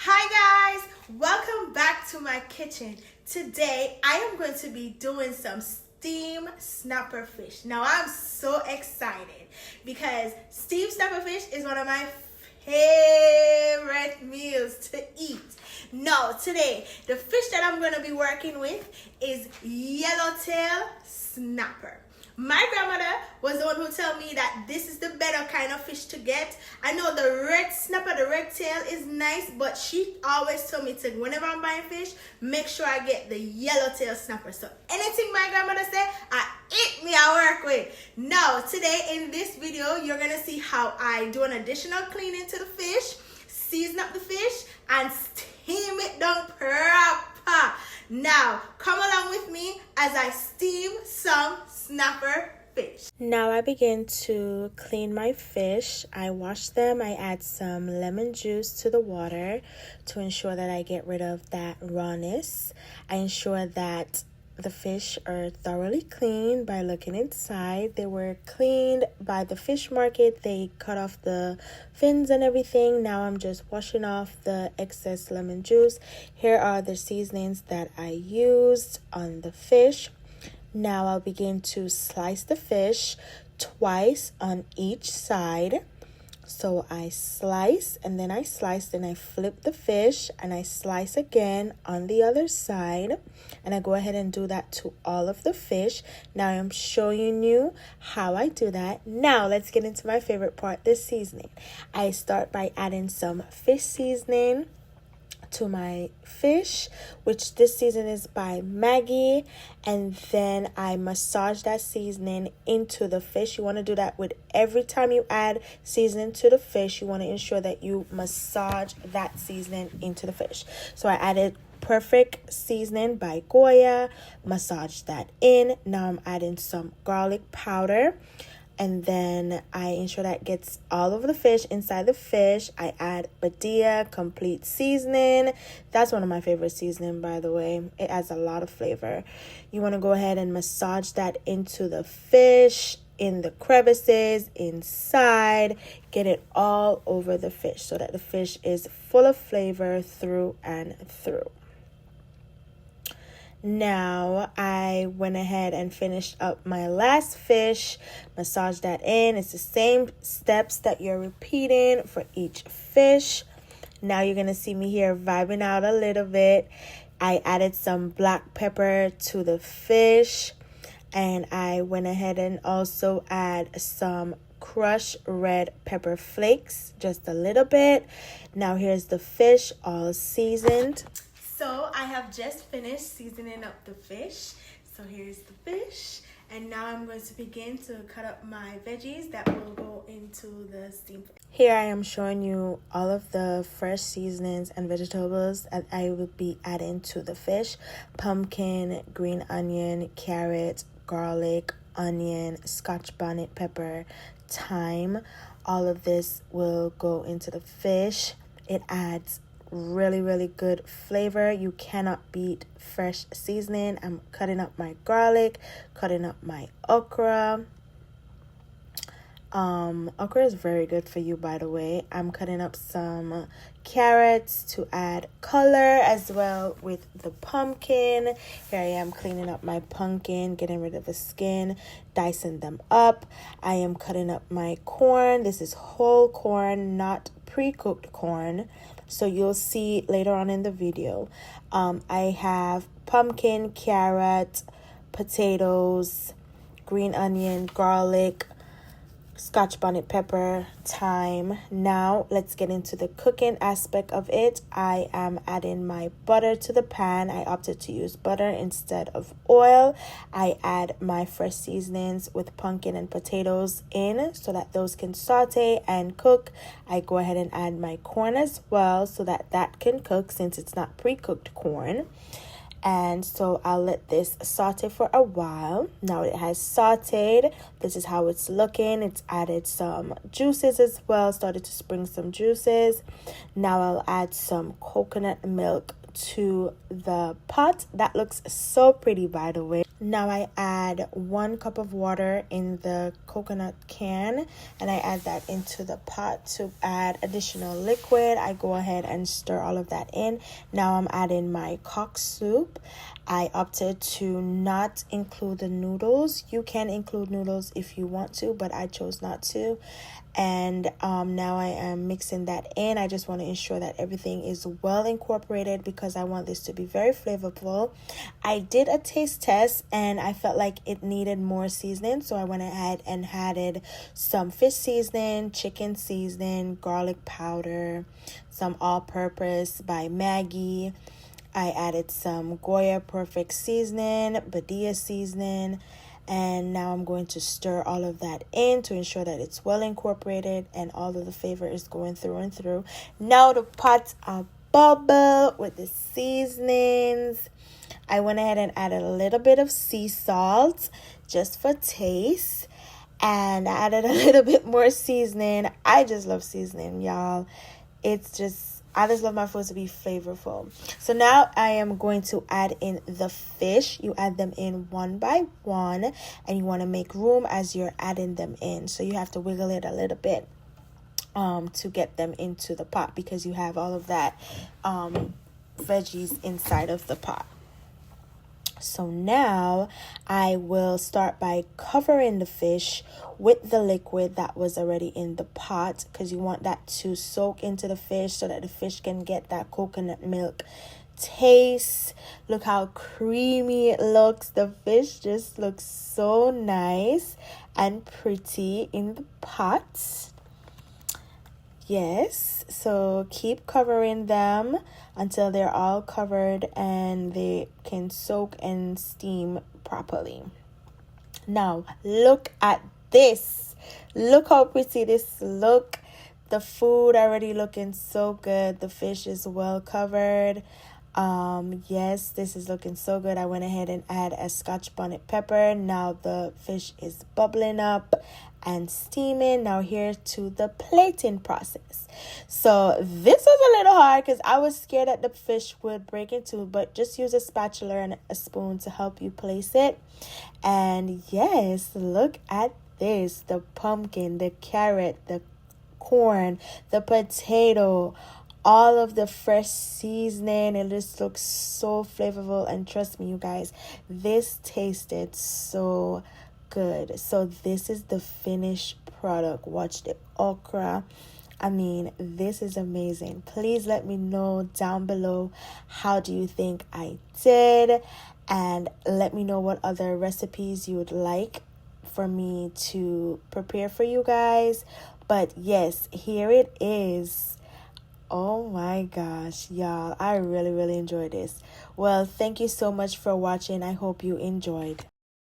Hi guys, welcome back to my kitchen. Today I am going to be doing some steam snapper fish. Now I'm so excited because steam snapper fish is one of my favorite meals to eat. Now today the fish that I'm going to be working with is yellowtail snapper. My grandmother was the one who told me that this is the better kind of fish to get. I know the red snapper, the red tail is nice, but she always told me to, whenever I'm buying fish, make sure I get the yellowtail snapper. So anything my grandmother said, I work with. Now, today in this video, you're going to see how I do an additional cleaning to the fish, season up the fish, and steam it down proper. Now, come along with me as I steam some snapper fish. Now I begin to clean my fish. I wash them. I add some lemon juice to the water to ensure that I get rid of that rawness. I ensure that the fish are thoroughly clean by looking inside. They were cleaned by the fish market. They cut off the fins and everything. Now I'm just washing off the excess lemon juice. Here are the seasonings that I used on the fish. Now I'll begin to slice the fish twice on each side. So I slice and then I slice, then I flip the fish and I slice again on the other side, and I go ahead and do that to all of the fish. Now I'm showing you how I do that. Now let's get into my favorite part, the seasoning. I start by adding some fish seasoning to my fish, which this season is by Maggi, and then I massage that seasoning into the fish. You want to do that with every time you add seasoning to the fish. You want to ensure that you massage that seasoning into the fish. So I added perfect seasoning by Goya, massage that in. Now I'm adding some garlic powder, and then I ensure that gets all over the fish, inside the fish. I add Badia complete seasoning. That's one of my favorite seasoning, by the way. It adds a lot of flavor. You want to go ahead and massage that into the fish, in the crevices, inside. Get it all over the fish so that the fish is full of flavor through and through. Now I went ahead and finished up my last fish, massage that in. It's the same steps that you're repeating for each fish. Now you're going to see me here vibing out a little bit. I added some black pepper to the fish, and I went ahead and also add some crushed red pepper flakes, just a little bit. Now here's the fish all seasoned. So I have just finished seasoning up the fish. So here's the fish. And now I'm going to begin to cut up my veggies that will go into the steam. Here I am showing you all of the fresh seasonings and vegetables that I will be adding to the fish. Pumpkin, green onion, carrot, garlic, onion, Scotch bonnet pepper, thyme. All of this will go into the fish. It adds really good flavor. You cannot beat fresh seasoning. I'm cutting up my garlic, cutting up my okra. Okra is very good for you, by the way. I'm cutting up some carrots to add color as well with the pumpkin. Here I am cleaning up my pumpkin, getting rid of the skin, dicing them up. I am cutting up my corn. This is whole corn, not pre-cooked corn. So you'll see later on in the video. I have pumpkin, carrot, potatoes, green onion, garlic, Scotch bonnet pepper, thyme. Now let's get into the cooking aspect of it. I am adding my butter to the pan. I opted to use butter instead of oil. I add my fresh seasonings with pumpkin and potatoes in so that those can saute and cook. I go ahead and add my corn as well so that that can cook since it's not pre-cooked corn. And so I'll let this saute for a while. Now it has sauteed. This is how it's looking. It's added some juices as well, started to spring some juices. Now I'll add some coconut milk into the pot. That looks so pretty, by the way. Now I add 1 cup of water in the coconut can, and I add that into the pot to add additional liquid. I go ahead and stir all of that in. Now I'm adding my cock soup. I opted to not include the noodles. You can include noodles if you want to, but I chose not to. And now I am mixing that in. I just want to ensure that everything is well incorporated because I want this to be very flavorful. I did a taste test and I felt like it needed more seasoning, so I went ahead and added some fish seasoning, chicken seasoning, garlic powder, some all-purpose by Maggi. I added some Goya perfect seasoning, Badia seasoning, and now I'm going to stir all of that in to ensure that it's well incorporated and all of the flavor is going through and through. Now the pots are bubble with the seasonings. I went ahead and added a little bit of sea salt just for taste, and I added a little bit more seasoning. I just love seasoning, y'all. I just love my food to be flavorful. So now I am going to add in the fish. You add them in one by one, and you want to make room as you're adding them in. So you have to wiggle it a little bit to get them into the pot because you have all of that veggies inside of the pot. So now I will start by covering the fish with the liquid that was already in the pot because you want that to soak into the fish so that the fish can get that coconut milk taste. Look how creamy it looks. The fish just looks so nice and pretty in the pot. Yes, so keep covering them until they're all covered and they can soak and steam properly. Now, look at this. Look how pretty this look. The food already looking so good. The fish is well covered. Yes, this is looking so good. I went ahead and add a Scotch bonnet pepper. Now the fish is bubbling up and steaming. Now here to the plating process. So this was a little hard because I was scared that the fish would break in two, but just use a spatula and a spoon to help you place it. And yes, look at this. The pumpkin, the carrot, the corn, the potato, all of the fresh seasoning. It just looks so flavorful, and trust me, you guys, this tasted so good. So this is the finished product. Watch the okra. I mean, this is amazing. Please let me know down below, how do you think I did, and let me know what other recipes you would like for me to prepare for you guys. But yes, here it is. Oh my gosh, y'all, I really enjoyed this. Well, thank you so much for watching. I hope you enjoyed.